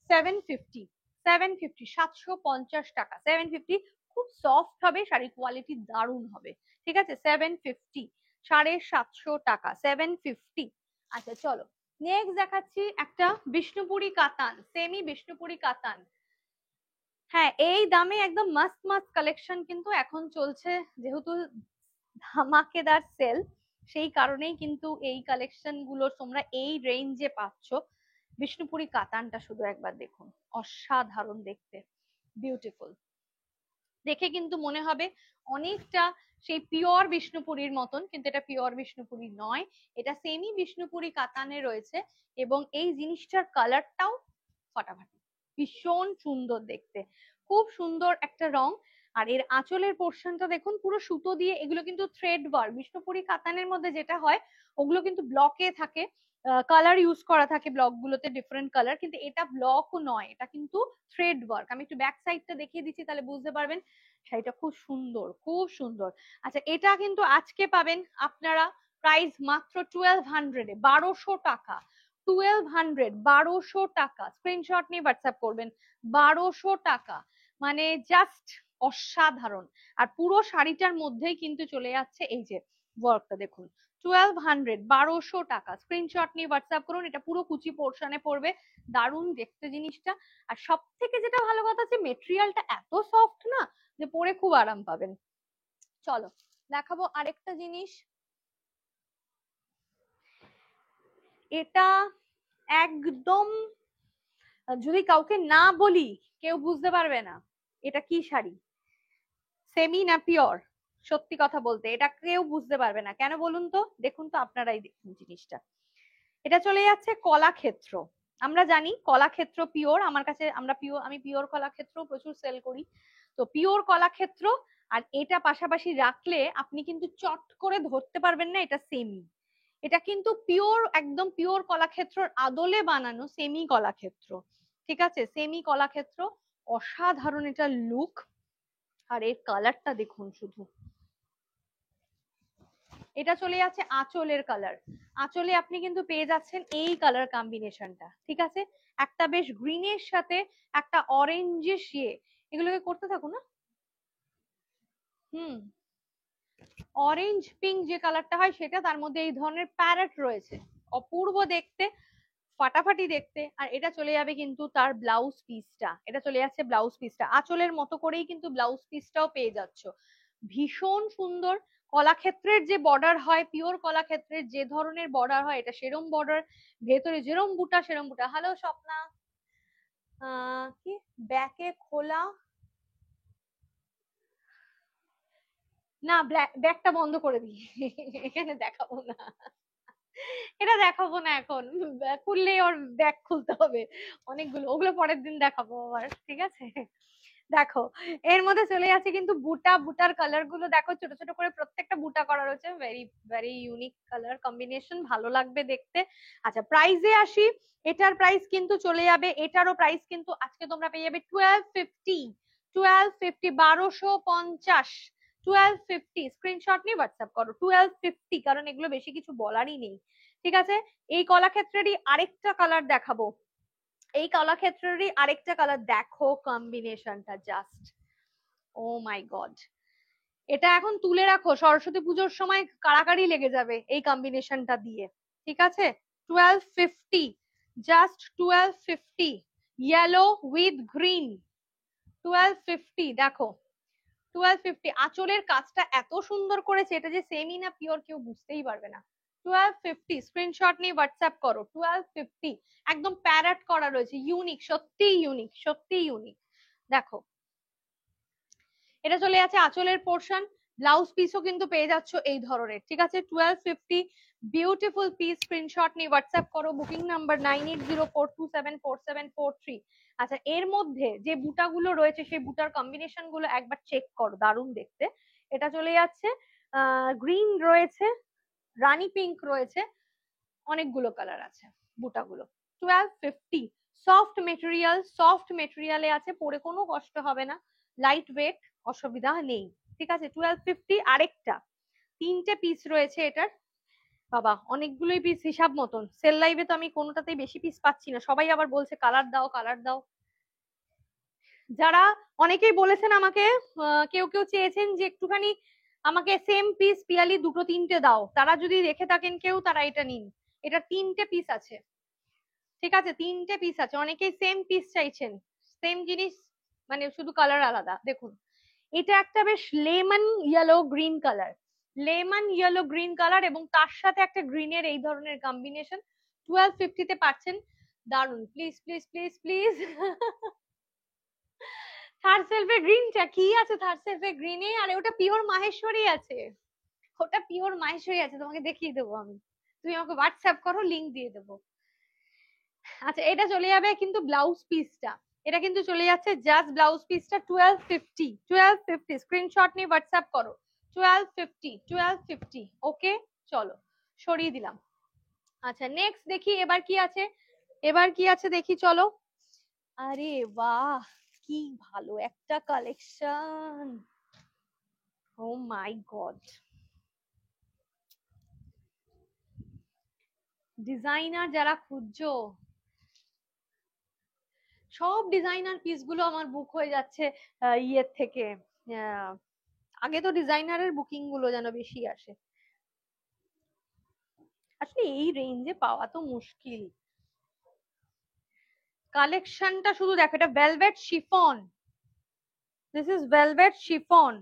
750, 750, 750 টাকা, 750। খুব সফট হবে, শাড়ির কোয়ালিটি দারুণ হবে, ঠিক আছে, 750, 750 টাকা, 750। আচ্ছা চলো নেক্সট দেখাচ্ছি একটা বিষ্ণুপুরি কাতান, সেমি বিষ্ণুপুরি কাতান। হ্যাঁ এই দামে একদম মাস্ট মাস্ট কালেকশন কিন্তু এখন চলছে, যেহেতু ধামাকেদার সেল, সেই কারণেই কিন্তু এই কালেকশন গুলো তোমরা এই রেঞ্জে পাচ্ছ। বিষ্ণুপুরি কাতানটা শুধু একবার দেখুন, অসাধারণ দেখতে, বিউটিফুল, দেখে কিন্তু মনে হবে অনেকটা সেই পিওর বিষ্ণুপুরীর মতন, কিন্তু এটা পিওর বিষ্ণুপুরি নয়, এটা সেমি বিষ্ণুপুরি কাতানে রয়েছে, এবং এই জিনিসটার কালারটাও ফাটাফাটি, ভীষণ সুন্দর দেখতে, খুব সুন্দর একটা রং। আর এর আঁচলের পোর্শনটা দেখুন পুরো সুতো দিয়ে, এগুলো কিন্তু থ্রেড ওয়ার্ক, বিষ্ণুপুরি কাতানের মধ্যে যেটা হয় ওগুলো কিন্তু ব্লকে থাকে, কালার ইউজ করা থাকে ব্লক গুলোতে ডিফারেন্ট কালার, কিন্তু এটা ব্লকও নয়, এটা কিন্তু থ্রেড ওয়ার্ক। আমি একটু ব্যাক সাইডটা দেখিয়ে দিচ্ছি তাহলে বুঝতে পারবেন, শাড়িটা খুব সুন্দর, খুব সুন্দর। আচ্ছা এটা কিন্তু আজকে পাবেন আপনারা প্রাইস মাত্র 1200 এ, 1200 টাকা, 1200, 1200 টাকা, স্ক্রিনশট নিয়ে হোয়াটসঅ্যাপ করবেন, 1200 টাকা, মানে জাস্ট অসাধারণ। আর পুরো শাড়িটার মধ্যেই কিন্তু চলে যাচ্ছে এই যে ওয়ার্কটা দেখুন, 1200, 1200 টাকা, স্ক্রিনশট নিয়ে হোয়াটসঅ্যাপ করুন। এটা পুরো কুচি পোর্শনে পড়বে, দারুণ দেখতে জিনিসটা। আর সব থেকে যেটা ভালো কথা হচ্ছে মেটেরিয়ালটা এত সফট না, যে পরে খুব আরাম পাবেন। চলো দেখাবো আরেকটা জিনিস, এটা একদম যদি কাউকে না বলি কেউ বুঝতে পারবে না এটা কি শাড়ি, সেমি না পিওর। সত্যি কথা বলতে এটা কেউ বুঝতে পারবে না, কেন বলুন তো, দেখুন তো আপনারাই দেখুন জিনিসটা। এটা চলে যাচ্ছে কলাক্ষেত্র, আমরা জানি কলাক্ষেত্র পিওর, আমার কাছে আমরা পিওর, আমি পিওর কলাক্ষেত্র প্রচুর সেল করি, তো পিওর কলাক্ষেত্র। আর এটা পাশাপাশি রাখলে আপনি কিন্তু চট করে ধরতে পারবেন না এটা সেমি, এটা কিন্তু পিওর, একদম পিওর কলাক্ষেত্রর আদলে বানানো সেমি কলাক্ষেত্র, ঠিক আছে, সেমি কলাক্ষেত্র। অসাধারণ এটা লুক, আর এর কালারটা দেখুন শুধু, এটা চলে যাচ্ছে আঁচলের কালার, আঁচলে আপনি কিন্তু পেয়ে যাচ্ছেন এই কালার কম্বিনেশনটা, ঠিক আছে, একটা বেশ গ্রিনের সাথে একটা অরেঞ্জিশ ইয়ে, এগুলোকে করতে থাকুন না, হুম, অরেঞ্জ পিঙ্ক যে কালারটা হয় সেটা, তার মধ্যে এই ধরনের প্যারেট রয়েছে, অপূর্ব দেখতে, ফাটাফাটি দেখতে। আর এটা চলে যাবে কিন্তু তার ব্লাউজ পিসটা, এটা চলে যাচ্ছে ব্লাউজ পিসটা, আঁচলের মতো করেই কিন্তু ব্লাউজ পিসটাও পেয়ে যাচ্ছ, ভীষণ সুন্দর। কলাক্ষেত্রের যে বর্ডার হয়, পিওর কলাক্ষেত্রের যে ধরনের বর্ডার হয় এটা সেরম বর্ডার, ভেতরে যেরম বুটা সেরম বুটা। হ্যালো স্বপ্না, কি ব্যাকে খোলা, না ব্যাগটা বন্ধ করে দিই এখানে দেখাবো না, এটা দেখাবো না এখন, খুললেই ওর ব্যাগ খুলতে হবে অনেকগুলো, ওগুলো পরের দিন দেখাবো আবার, ঠিক আছে। দেখো এর মধ্যে চলে যাচ্ছে কিন্তু বুটার কালার গুলো দেখো, ছোট ছোট করে প্রত্যেকটা বুটা করা রয়েছে, very very unique colour combination, ভালো লাগবে দেখতে। আচ্ছা প্রাইসে আসি, এটার প্রাইস কিন্তু চলে যাবে, এটারও প্রাইস কিন্তু আজকে তোমরা পেয়ে যাবে 1250, 1250, 1250, 1250। স্ক্রিনশট নিয়ে হোয়াটসঅ্যাপ করো 1250, কারণ এগুলো বেশি কিছু বলারই নেই। ঠিক আছে, এই কলাক্ষেত্রেরই আরেকটা কালার দেখাবো, এই কলাক্ষেত্রেরই আরেকটা কালার দেখো, কম্বিনেশনটা জাস্ট ও মাই গড। এটা এখন তুলে রাখো, সরস্বতী পুজোর সময় কাড়াকাড়ি লেগে যাবে এই কম্বিনেশনটা দিয়ে। ঠিক আছে, 1250, জাস্ট 1250, ইয়েলো উইথ গ্রিন, 1250। দেখো 1250, আঁচলের কাজটা এত সুন্দর করেছে, এটা যে সেমি না পিওর কেউ বুঝতেই পারবে না। 1250, স্ক্রিনশট নিয়ে হোয়াটসঅ্যাপ করো 1250। একদম প্যারেট করা রয়েছে, ইউনিক, সত্যি ইউনিক, সত্যি ইউনিক। দেখো এটা চলে যাচ্ছে আঁচলের পোর্শন, ব্লাউজ পিসও কিন্তু পেয়ে যাচ্ছ এই ধরনের। ঠিক আছে, 1250, বিউটিফুল পিস। স্ক্রিনশট নিয়ে হোয়াটসঅ্যাপ করো, বুকিং নাম্বার 9804274743। আচ্ছা এর মধ্যে যে বুটাগুলো রয়েছে সেই বুটার কম্বিনেশন গুলো একবার চেক করো, দারুণ দেখতে। এটা চলে যাচ্ছে গ্রিন রয়েছে, রানী পিঙ্ক রয়েছে, অনেকগুলো কালার আছে বুটাগুলো। 1250, সফট মেটেরিয়াল, সফট মেটেরিয়ালে আছে, পরে কোনো কষ্ট হবে না, লাইট ওয়েট, অসুবিধা নেই। ঠিক আছে, 1250। আরেকটা, তিনটে পিস রয়েছে এটার, বাবা অনেকগুলোই পিস হিসাব মতন, সেল লাইভে তো আমি কোনোটাতেই বেশি পিস পাচ্ছি না, সবাই আবার বলছে কালার দাও কালার দাও। যারা অনেকেই বলেছেন আমাকে, কেউ কেউ চেয়েছেন যে একটুখানি আমাকে সেম পিস পিয়ালি দুটো তিনটে দাও, তারা যদি রেখে থাকেন কেউ তারা এটা নিন। এটা তিনটে পিস আছে। ঠিক আছে, তিনটে পিস আছে, অনেকেই সেম পিস চাইছেন, সেম জিনিস মানে শুধু কালার আলাদা। দেখুন এটা একটা বেশ lemon yellow green colour, lemon yellow green colour, এবং তার সাথে একটা গ্রিনের এই ধরনের কম্বিনেশন 1250 তে পাচ্ছেন। দারুন, please please please please. Third সেলফে গ্রিনটা কি আছে, থার্ড সেলফে গ্রিনে, আরে ওটা পিওর মাহেশ্বরী আছে, ওটা পিওর মাহেশ্বরী আছে, তোমাকে দেখিয়ে দেবো আমি, তুমি আমাকে হোয়াটসঅ্যাপ করো, লিংক দিয়ে দেবো। আচ্ছা এটা চলে যাবে কিন্তু ব্লাউজ পিসটা, এটা কিন্তু চলে যাচ্ছে জাস্ট ব্লাউজ পিসটা 1250, 1250। স্ক্রিনশট নিয়ে হোয়াটসঅ্যাপ করো 1250, 1250। ওকে চলো সরিয়ে দিলাম। আচ্ছা নেক্সট দেখি এবার কি আছে, এবার কি আছে দেখি চলো। আরে বাহ, কি ভালো একটা কালেকশন, ও মাই গড। ডিজাইনার যারা খুঁজছো, সব ডিজাইনার পিস গুলো আমার বুক হয়ে যাচ্ছে ইয়ের থেকে। আহ, আগে তো ডিজাইনারের বুকিং গুলো যেন বেশি আসে, আসলে এই রেঞ্জে পাওয়া তো মুশকিল। কালেকশনটা শুধু দেখো, এটা velvet chiffon, this is velvet chiffon,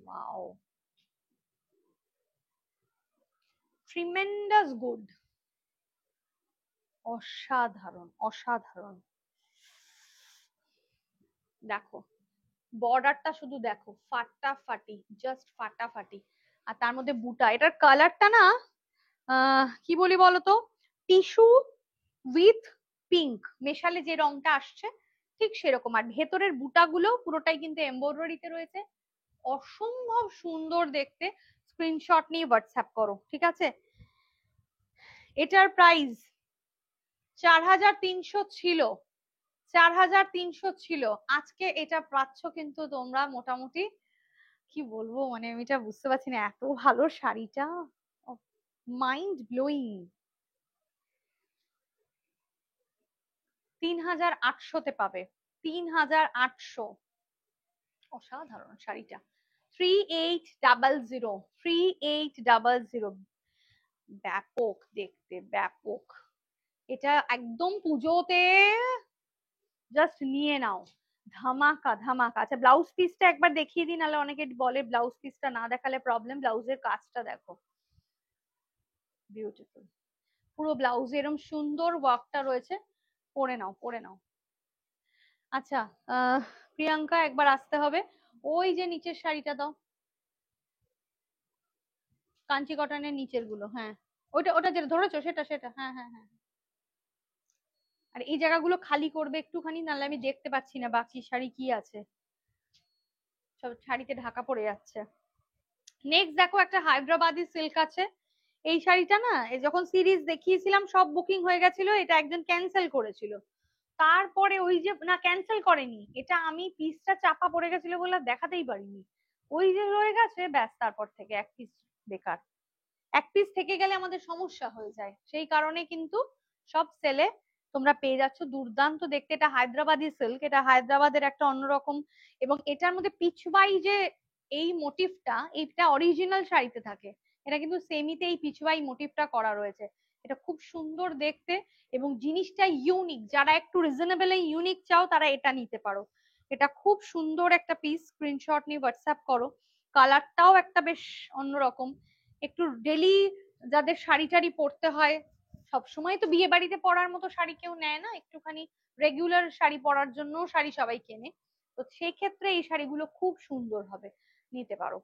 wow, tremendous good, অসাধারণ অসাধারণ। দেখো বর্ডারটা শুধু দেখো, ফাটাফাটি, জাস্ট ফাটাফাটি। আর তার মধ্যে বুটা, এটার কালারটা না কি বলি বলতো, টিস্যু উইথ পিঙ্ক মেশালে যে রংটা আসছে ঠিক সেরকম। আর ভেতরের বুটাগুলো পুরোটাই কিন্তু এমব্রয়ডারিতে রয়েছে, অসম্ভব সুন্দর দেখতে। স্ক্রিনশট নিয়ে হোয়াটসঅ্যাপ করো। ঠিক আছে, এটার প্রাইস 4300 ছিল, 4300 ছিল, আজকে এটা পাচ্ছ কিন্তু তোমরা মোটামুটি, কি বলবো মানে আমি এটা বুঝতে পারছি না, এত ভালো শাড়িটা, মাইন্ড ব্লোয়িং। 3800-তে পাবে, 3800, অসাধারণ শাড়িটা। 3800, 3800, ব্যাপক দেখতে, ব্যাপক। এটা একদম পুজোতে জাস্ট নিয়ে নাও, ধামাকা ধামাকা। আচ্ছা ব্লাউজ পিসটা একবার দেখিয়ে দিই, নাহলে অনেকে বলে ব্লাউজ পিসটা না দেখালে প্রবলেম। ব্লাউজের কাজটা দেখো, বিউটিফুল, পুরো ব্লাউজে এরকম সুন্দর ওয়ার্কটা রয়েছে, পরে নাও পরে নাও। আচ্ছা আহ প্রিয়াঙ্কা একবার আসতে হবে, ওই যে নিচের শাড়িটা দাও, কাঞ্চি কটনের নিচের গুলো, হ্যাঁ ওটা ওটা যেটা ধরেছো সেটা সেটা, হ্যাঁ হ্যাঁ হ্যাঁ। আর এই জায়গাগুলো খালি করবে একটুখানি, নাহলে আমি দেখতে পাচ্ছি না বাকি শাড়ি কি আছে, সব শাড়িতে ঢাকা পড়ে যাচ্ছে। নেক্সট দেখো একটা হায়দ্রাবাদি সিল্ক আছে। এই শাড়িটা না যখন সিরিজ দেখিয়েছিলাম সব বুকিং হয়ে গেছিল, এটা একজন ক্যান্সেল করেছিল। তারপরে ওই যে না, ক্যান্সেল করেনি, এটা আমি পিসটা চাপা পড়ে গেছিল বলে দেখাতেই পারিনি, ওই যে রয়ে গেছে ব্যাস, তারপর থেকে এক পিস বেকার। এক পিস থেকে গেলে আমাদের সমস্যা হয়ে যায়, সেই কারণে কিন্তু সব সেলে তোমরা পেয়ে যাচ্ছ। দুর্দান্ত দেখতে, এটা হায়দ্রাবাদি সিল্ক, এটা হায়দ্রাবাদের একটা অন্যরকম, এবং এটার মধ্যে পিছবাই যে এই মোটিভটা, এটা অরিজিনাল শাড়িতে থাকে, এটা কিন্তু সেমিতে এই পিছবাই মোটিভটা করা রয়েছে। এটা খুব সুন্দর দেখতে এবং জিনিসটা ইউনিক, যারা একটু রিজনেবল ইউনিক চাও তারা এটা নিতে পারো। এটা খুব সুন্দর একটা পিস, স্ক্রিনশট নিয়ে হোয়াটসঅ্যাপ করো। কালারটাও একটা বেশ অন্যরকম, একটু ডেলি যাদের শাড়ি টাড়ি পরতে হয়, সব সময় তো বিয়ে বাড়িতে পরার মতো শাড়ি কেউ নেয় না, একটুখানি রেগুলার শাড়ি পরার জন্য শাড়ি সবাই কেনে, তো সেই ক্ষেত্রে এই শাড়িগুলো খুব সুন্দর হবে, নিতে পারো।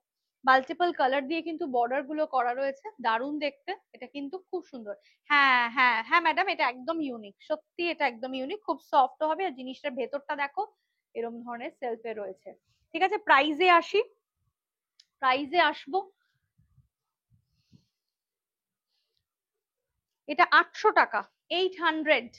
মাল্টিপল কালার দিয়ে কিন্তু বর্ডার গুলো করা রয়েছে, দারুণ দেখতে, এটা কিন্তু খুব সুন্দর। হ্যাঁ হ্যাঁ হ্যাঁ ম্যাডাম, এটা একদম ইউনিক, সত্যি এটা একদম ইউনিক, খুব সফট হবে, আর জিনিসটার ভেতরটা দেখো এরকম ধরনের সেলফে রয়েছে। ঠিক আছে, প্রাইজে আসি, প্রাইজে আসবো। এটা 800 টাকা, 800,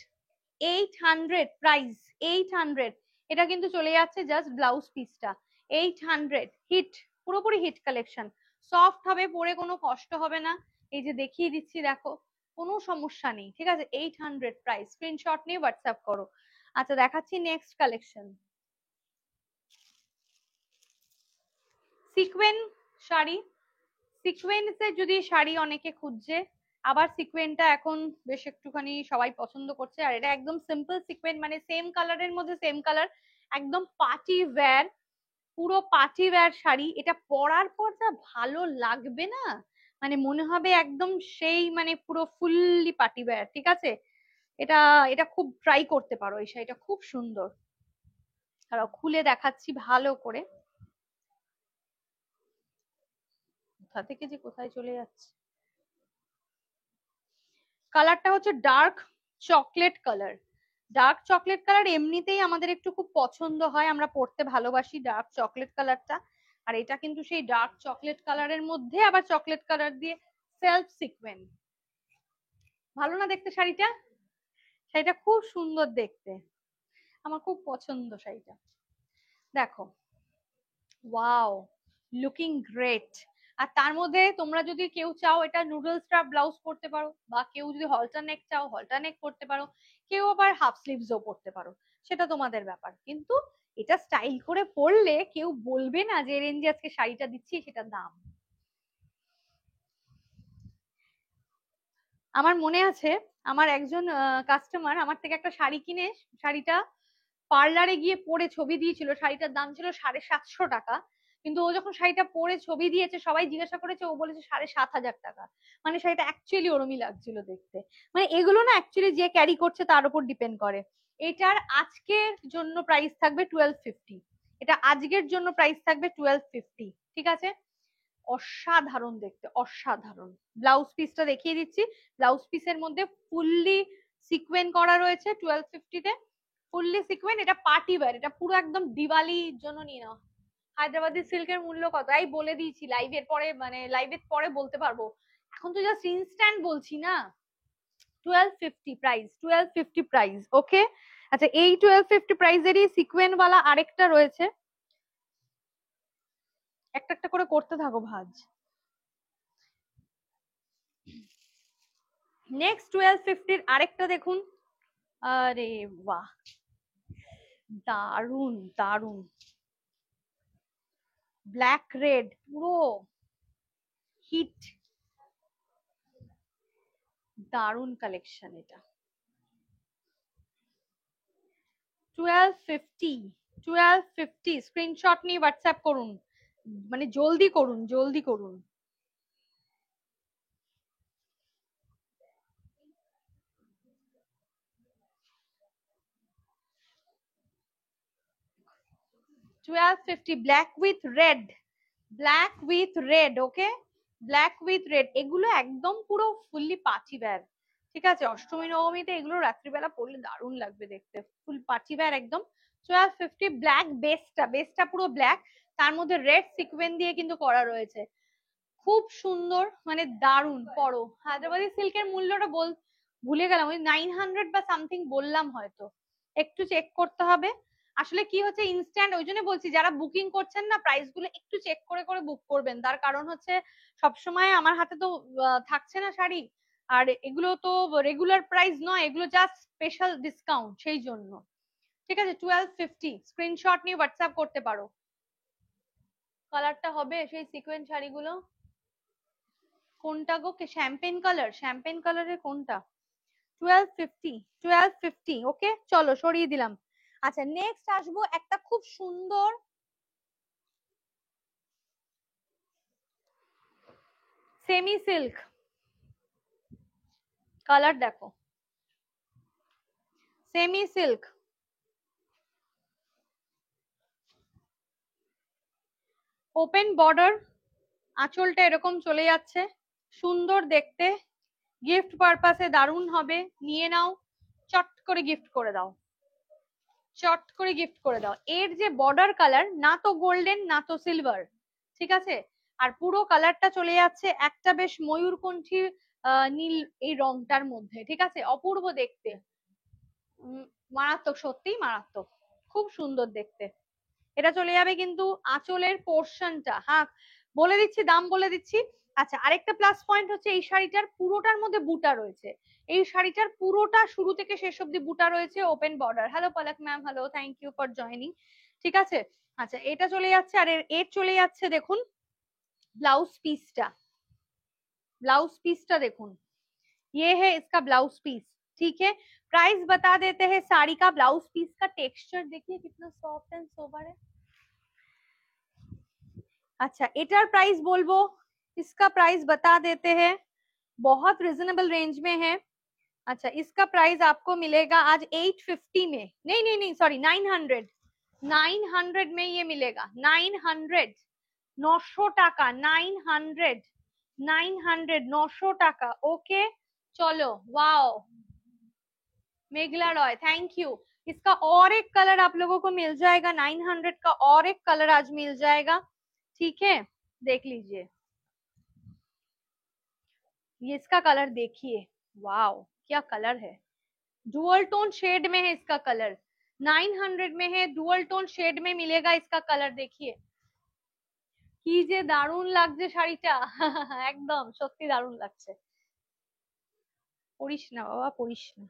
800 প্রাইস, 800। এটা কিন্তু চলে যাচ্ছে জাস্ট ব্লাউজ পিসটা, 800। হিট, পুরোপুরি হিট কালেকশন, সফট হবে, পরে কোনো কষ্ট হবে না। এই যে দেখিয়ে দিচ্ছি দেখো, কোনো সমস্যা নেই, ঠিক আছে। 800 প্রাইস, স্ক্রিনশট নিয়ে হোয়াটসঅ্যাপ করো। আচ্ছা দেখাচ্ছি নেক্সট কালেকশন, সিকোয়েন শাড়ি। সিকোয়েন্সের যদি শাড়ি অনেকে খুঁজছে, আবার সিকোয়েনটা এখন বেশ একটুখানি সবাই পছন্দ করছে, আর এটা একদম সিম্পল সিকোয়েন, মানে সেম কালারের মধ্যে সেম কালার, একদম পার্টি ওয়্যার, পুরো পার্টি ওয়্যার শাড়ি। এটা পরার পর যা ভালো লাগবে না, মানে মনে হবে একদম সেই, মানে পুরো ফুললি পার্টি ওয়্যার, ঠিক আছে। এটা এটা খুব ট্রাই করতে পারো, এই শাড়িটা খুব সুন্দর। আর খুলে দেখাচ্ছি ভালো করে, কোথা থেকে যে কোথায় চলে যাচ্ছে। কালারটা হচ্ছে dark chocolate colour. Dark chocolate colour এমনিতেই আমাদের একটু খুব পছন্দ হয়, আমরা পড়তে ভালোবাসি ডার্ক চকলেট কালারটা। আর এটা কিন্তু সেই ডার্ক চকলেট কালারের মধ্যে আবার চকলেট কালার দিয়ে সেলফ সিকোয়েন্স, ভালো না দেখতে শাড়িটা? শাড়িটা খুব সুন্দর দেখতে, আমার খুব পছন্দ শাড়িটা। দেখো, ওয়াও, লুকিং গ্রেট। আর তার মধ্যে তোমরা যদি কেউ চাও এটা নুডল স্ট্রাপ ব্লাউজ পরতে পারো, বা কেউ যদি হলটার নেক চাও হলটার নেক পরতে পারো, কেউ আবার হাফ স্লিভসও পরতে পারো, সেটা তোমাদের ব্যাপার। কিন্তু এটা স্টাইল করে পরলে কেউ বলবে না যে রেঞ্জে আজকে শাড়িটা দিচ্ছি সেটার দাম। আমার মনে আছে, আমার একজন কাস্টমার আমার থেকে একটা শাড়ি কিনে, শাড়িটা পার্লারে গিয়ে পরে ছবি দিয়েছিল, শাড়িটার দাম ছিল 750 টাকা। কিন্তু ও যখন শাড়িটা পরে ছবি দিয়েছে সবাই জিজ্ঞাসা করেছে, ও বলেছে 7,500 টাকা। মানে শাড়িটা অ্যাকচুয়ালি ওরমই লাগছিল দেখতে। মানে এগুলো না অ্যাকচুয়ালি যে ক্যারি করছে তার উপর ডিপেন্ড করে। এটার আজকের জন্য প্রাইস থাকবে 1250, এটা আজকের জন্য প্রাইস থাকবে 1250, ঠিক আছে। অসাধারণ দেখতে, অসাধারণ। ব্লাউজ পিসটা দেখিয়ে দিচ্ছি, ব্লাউজ পিসের মধ্যে ফুললি সিকোয়েন্স করা রয়েছে 1250-তে, ফুললি সিকোয়েন্স। এটা পার্টি ওয়্যার, এটা পুরো একদম দিওয়ালির জন্য নিয়ে নাও। হায়দ্রাবাদি সিল্কের মূল্য কত এই বলে দিয়েছি লাইভের পরে, মানে লাইভের পরে বলতে পারবো, এখন তো জাস্ট ইনস্ট্যান্ট বলছি না। 1250 প্রাইস, 1250 প্রাইস, ওকে। আচ্ছা, এই 1250 প্রাইসেরই সিকোয়েন্স ওয়ালা আরেকটা রয়েছে, একটা একটা করে করতে থাকো ভাজ। নেক্সট 1250-র আরেকটা দেখুন, আরে বাহ, দারুন দারুন, ব্ল্যাক রেড পুরো হিট, দারুন কালেকশন এটা। 1250, 1250, স্ক্রিনশট নিয়ে হোয়াটসঅ্যাপ করুন, মানে জলদি করুন, জলদি করুন। 1250, black with red, black with red, okay. Black with red, এগুলো একদম পুরো ফুললি পার্টি ওয়্যার, ঠিক আছে, অষ্টমী নবমীতে এগুলো রাত্রিবেলা পরলে দারুণ লাগবে দেখতে, ফুল পার্টি ওয়্যার একদম। 1250 ব্ল্যাক বেসটা, বেসটা পুরো ব্ল্যাক, তার মধ্যে রেড সিকোয়েন্স দিয়ে কিন্তু করা রয়েছে, খুব সুন্দর, মানে দারুণ। পরো, হায়দ্রাবাদি সিল্কের মূল্যটা ভুলে গেলাম, ওই 900 বা সামথিং বললাম হয়তো, একটু চেক করতে হবে। আসলে কি হচ্ছে, ইনস্ট্যান্ট, ওই জন্য বলছি যারা বুকিং করছেন না, প্রাইস গুলো একটু চেক করে করে বুক করবেন, তার কারণ হচ্ছে সবসময় আমার হাতে তো থাকছে না শাড়ি, আর এগুলো তো রেগুলার প্রাইস নয়, এগুলো জাস্ট স্পেশাল ডিসকাউন্ট, সেই জন্য। ঠিক আছে, 1250, স্ক্রিনশট নিয়ে হোয়াটসঅ্যাপ করতে পারো। কালারটা হবে সেই সিকোয়েন্স শাড়িগুলো, কোনটা গো, শ্যাম্পেন কালার, শ্যাম্পেন কালারের কোনটা? 1250, 1250, ওকে চলো সরিয়ে দিলাম। আচ্ছা নেক্সট আসবো একটা খুব সুন্দর সেমি সিল্ক, কালার দেখো, সেমি সিল্ক, ওপেন বর্ডার, আঁচলটা এরকম চলে যাচ্ছে, সুন্দর দেখতে, গিফট পারপাসে দারুণ হবে, নিয়ে নাও, চট করে গিফট করে দাও, চট করে গিফট করে দাও। এর যে বর্ডার কালার, না তো গোল্ডেন না তো সিলভার, ঠিক আছে, আর পুরো কালারটা চলে যাচ্ছে একটা বেশ ময়ূরকণ্ঠী নীল এই রংটার মধ্যে, ঠিক আছে, অপূর্ব দেখতে, মারাত্মক, সত্যিই মারাত্মক, খুব সুন্দর দেখতে। এটা চলে যাবে কিন্তু আঁচলের পোর্শনটা, হ্যাঁ বলে দিচ্ছি, দাম বলে দিচ্ছি। আচ্ছা আরেকটা প্লাস পয়েন্ট হচ্ছে এই শাড়িটার পুরোটার মধ্যে বুটা রয়েছে, এই শাড়িটার পুরোটা শুরু থেকে শেষ অব্দি বুটা রয়েছে, open border. Hello Palak ma'am, hello, thank you for joining. ঠিক আছে, আচ্ছা এটা চলে যাচ্ছে, আর এর চলে যাচ্ছে দেখুন ব্লাউজ পিসটা, ब्लाउज पीसটা দেখুন, ये है इसका ब्लाउज पीस, ठीक है। प्राइस बता देते हैं, साड़ी का ब्लाउज पीस का टेक्सचर देखिए कितना सॉफ्ट एंड सोबर है। अच्छा एटार प्राइस बोलबो, इसका प्राइस बता देते हैं, बहुत रिजनेबल रेंज में है। अच्छा इसका प्राइस आपको मिलेगा आज 850 में, नहीं नहीं नहीं सॉरी 900, 900 में ये मिलेगा, 900, 900 টাকা, 900, 900, 900 টাকা, ओके चलो, wow, Meghla Roy thank you. इसका और एक कलर आप लोगों को मिल जाएगा, 900 का और एक कलर आज मिल जाएगा, ठीक है, देख लीजिए, ये इसका कलर देखिए, वाओ क्या कलर है, डुअल टोन शेड में है इसका कलर, 900 में है, डुअल टोन शेड में मिलेगा इसका कलर, देखिए কি যে দারুণ লাগছে শাড়িটা একদম সত্যি দারুণ লাগছে, পরিস না বাবা পরিস না।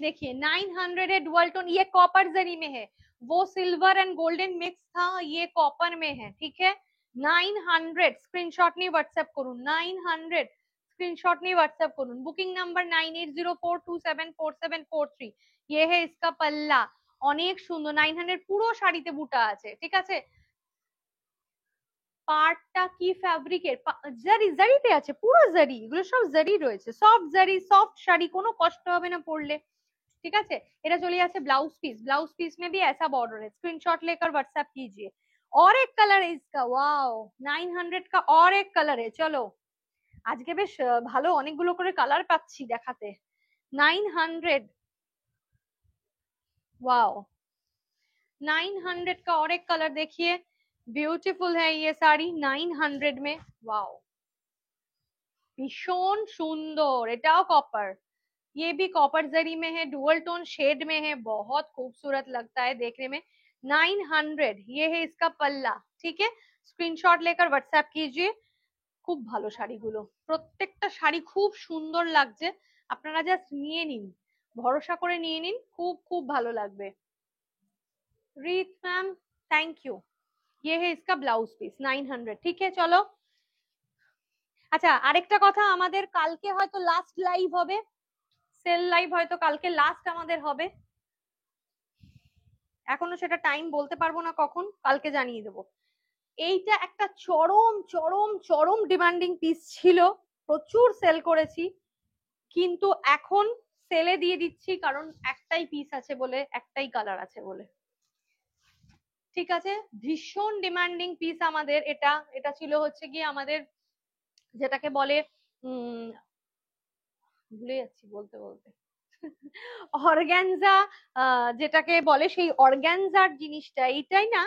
देखिए 900 है, डुअल टोन, ये कॉपर जरी में है, वो सिल्वर एंड गोल्डन मिक्स था, ये कॉपर में है, ठीक है। 900 स्क्रीनशॉट नहीं व्हाट्सएप करूँ, 900 स्क्रीनशॉट नहीं व्हाट्सएप करूँ, बुकिंग नंबर 9804274743, ये है इसका पल्ला, অনেক সুন্দর, 900 পুরো শাড়িতে বুটা আছে, ঠিক আছে। পার্টটা কি ফ্যাব্রিকের, জারি, জারিতে আছে, পুরো জারি, এগুলো সব জারি রয়েছে, সফট জারি, সফট শাড়ি, কোনো কষ্ট হবে না পরলে, ठीक है। এটা চলে যাচ্ছে ब्लाउज पीस, ब्लाउज पीस में भी ऐसा बॉर्डर है, स्क्रीनशॉट लेकर व्हाट्सएप कीजिए। और एक कलर है इसका, वाओ 900 का और एक कलर है, चलो আজকে বেশ ভালো অনেকগুলো করে কালার পাচ্ছি দেখাতে। 900, वाओ 900 का और एक कलर देखिए, ब्यूटीफुल है ये साड़ी 900 में, वाओ भीषण सुंदर, এটাও कॉपर, ये भी कॉपर जरी में है, डुअल टोन शेड में है, बहुत खूबसूरत लगता है देखने में, 900, ये है इसका पल्ला, ठीक है। स्क्रीनशॉट लेकर व्हाट्सएप कीजिए। খুব ভালো শাড়িগুলো, প্রত্যেকটা শাড়ি খুব সুন্দর লাগছে, আপনারা জাস্ট নিয়ে নিন, ভরসা করে নিয়ে নিন, খুব খুব ভালো লাগবে। रीत मैम थैंक यू, ये है इसका ब्लाउज पीस 900, ठीक है चलो। আচ্ছা আরেকটা কথা, আমাদের কালকে হয়তো লাস্ট লাইভ হবে, সেল লাইভ হয়তো কালকে লাস্ট আমাদের হবে, এখনো সেটা টাইম বলতে পারবো না কখন, কালকে জানিয়ে দেবো। এইটা একটা চরম চরম চরম ডিমান্ডিং পিস ছিল, প্রচুর সেল করেছি, কিন্তু এখন সেলে দিয়ে দিচ্ছি, কারণ একটাই পিস আছে বলে, একটাই কালার আছে বলে, ঠিক আছে। ভীষণ ডিমান্ডিং পিস আমাদের এটা, এটা ছিল হচ্ছে কি আমাদের যেটাকে বলে ভুলে যাচ্ছি বলতে বলতে। অর্গানজা যেটাকে বলে, সেই অর্গানজার জিনিসটা এইটাই না,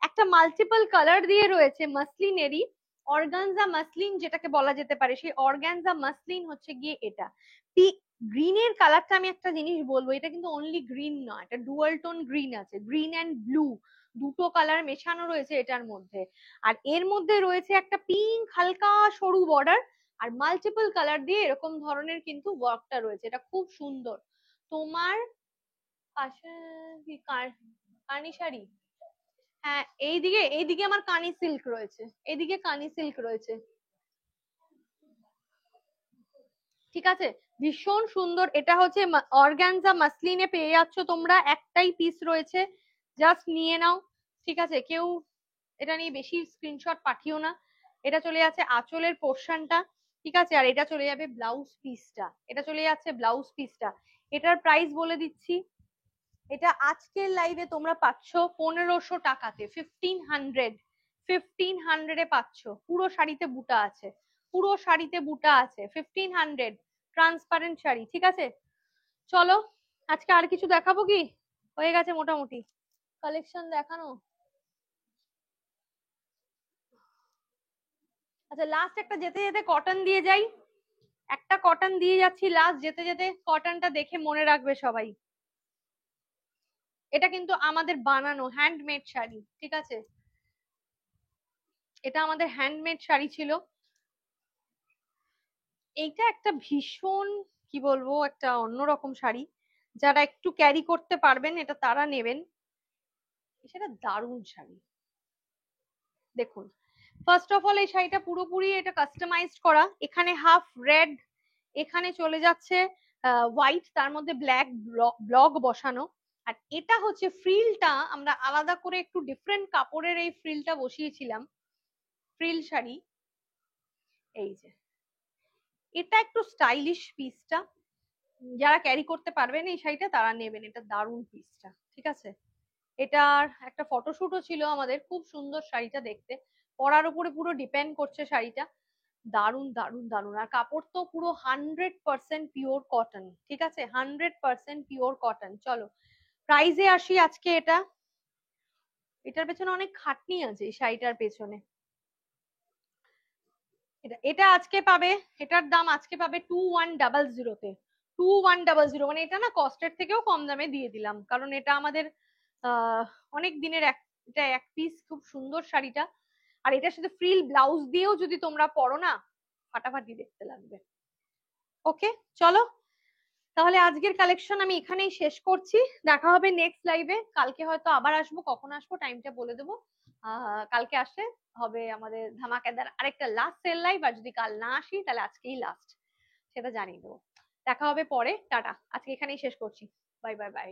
একটা মাল্টিপল কালার দিয়ে রয়েছে মাসলিনেরই। অর্গানজা মাসলিন যেটাকে বলা যেতে পারে, সেই অর্গানজা মাসলিন হচ্ছে গিয়ে এটা। গ্রিনের কালারটা আমি একটা জিনিস বলবো, এটা কিন্তু অনলি গ্রিন নয়, এটা ডুয়াল টোন গ্রিন আছে, গ্রিন অ্যান্ড ব্লু দুটো কালার মেশানো রয়েছে এটার মধ্যে। আর এর মধ্যে রয়েছে একটা পিঙ্ক হালকা সরু বর্ডার, আর মাল্টিপল কালার দিয়ে এরকম ধরনের কিন্তু ওয়ার্কটা রয়েছে, এটা খুব সুন্দর। তোমার পাশে কি কানি শাড়ি? হ্যাঁ, এইদিকে এইদিকে আমার কানি সিল্ক রয়েছে, এইদিকে কানি সিল্ক রয়েছে। ঠিক আছে, ভীষণ সুন্দর। এটা হচ্ছে অর্গানজা মাসলিনে পেয়ে যাচ্ছ তোমরা, একটাই পিস রয়েছে, জাস্ট নিয়ে নাও। ঠিক আছে, কেউ এটা নিয়ে বেশি স্ক্রিনশট পাঠিও না। এটা চলে যাচ্ছে আঁচলের পোর্শনটা, ঠিক আছে, আর এটা চলে যাবে ব্লাউজ পিসটা, এটা চলে যাচ্ছে ব্লাউজ পিসটা। এটার প্রাইস বলে দিচ্ছি, এটা আজকের লাইভে তোমরা পাচ্ছ 1500 টাকাতে, 1500, 1500 পাচ্ছ। পুরো শাড়িতে বুটা আছে, পুরো শাড়িতে বুটা আছে, 1500, ট্রান্সপারেন্ট শাড়ি। ঠিক আছে, চলো আজকে আর কিছু দেখাবো কি? হয়ে গেছে মোটামুটি কালেকশন দেখানো। আচ্ছা, লাস্ট একটা যেতে যেতে কটন দিয়ে যাই, একটা কটন দিয়ে যাচ্ছি লাস্ট যেতে যেতে, কটনটা দেখে মনে রাখবে সবাই। এটা কিন্তু আমাদের বানানো হ্যান্ডমেড শাড়ি, ঠিক আছে, এটা আমাদের হ্যান্ডমেড শাড়ি ছিল। এইটা একটা ভীষণ, কি বলবো, একটা অন্যরকম শাড়ি, যারা একটু ক্যারি করতে পারবেন এটা তারা নেবেন। সেটা দারুণ শাড়ি। দেখুন, ফার্স্ট অফ অল এই শাড়িটা পুরোপুরি এটা কাস্টমাইজড করা, এখানে হাফ রেড, এখানে চলে যাচ্ছে হোয়াইট, তার মধ্যে ব্ল্যাক ব্লক বসানো। আর এটা হচ্ছে ফ্রিলটা আমরা আলাদা করে একটু ডিফারেন্ট কাপড়ের এই ফ্রিলটা বসিয়েছিলাম, ফ্রিল শাড়ি। এই যে এটা একটু স্টাইলিশ পিসটা, যারা ক্যারি করতে পারবেন এই শাড়িটা তারা নেবেন, এটা দারুণ পিসটা। ঠিক আছে, এটার একটা ফটোশুটও ছিল আমাদের, খুব সুন্দর শাড়িটা দেখতে, পরার উপরে পুরো ডিপেন্ড করছে শাড়িটা। দারুণ দারুণ দারুণ, আর কাপড় তো পুরো 100% পিওর কটন, ঠিক আছে, 100% পিওর কটন। চলো প্রাইজে আসি আজকে। এটার পেছনে অনেক খাটনি আছে, এই শাড়িটার পেছনে। এটা এটা আজকে পাবে, এটার দাম আজকে পাবে 2100-তে, 2100, মানে এটা না কস্টের থেকেও কম দামে দিয়ে দিলাম, কারণ এটা আমাদের আহ অনেক দিনের এটা এক পিস খুব সুন্দর শাড়িটা। আর এটার সাথে ফ্রিল ব্লাউজ দিয়েও যদি তোমরা পরো না, ফাটাফাটি দেখতে লাগবে। ওকে, চলো তাহলে আজকের কালেকশন আমি এখানেই শেষ করছি। দেখা হবে নেক্সট লাইভে, কালকে হয়তো আবার আসবো, কখন আসবো টাইমটা বলে দেবো। কালকে আসলে হবে আমাদের ধামাকাদার আরেকটা লাস্ট সেল লাইভ, আর যদি কাল না আসি তাহলে আজকেই লাস্ট, সেটা জানিয়ে দেবো। দেখা হবে পরে, টাটা, আজকে এখানেই শেষ করছি, বাই বাই বাই।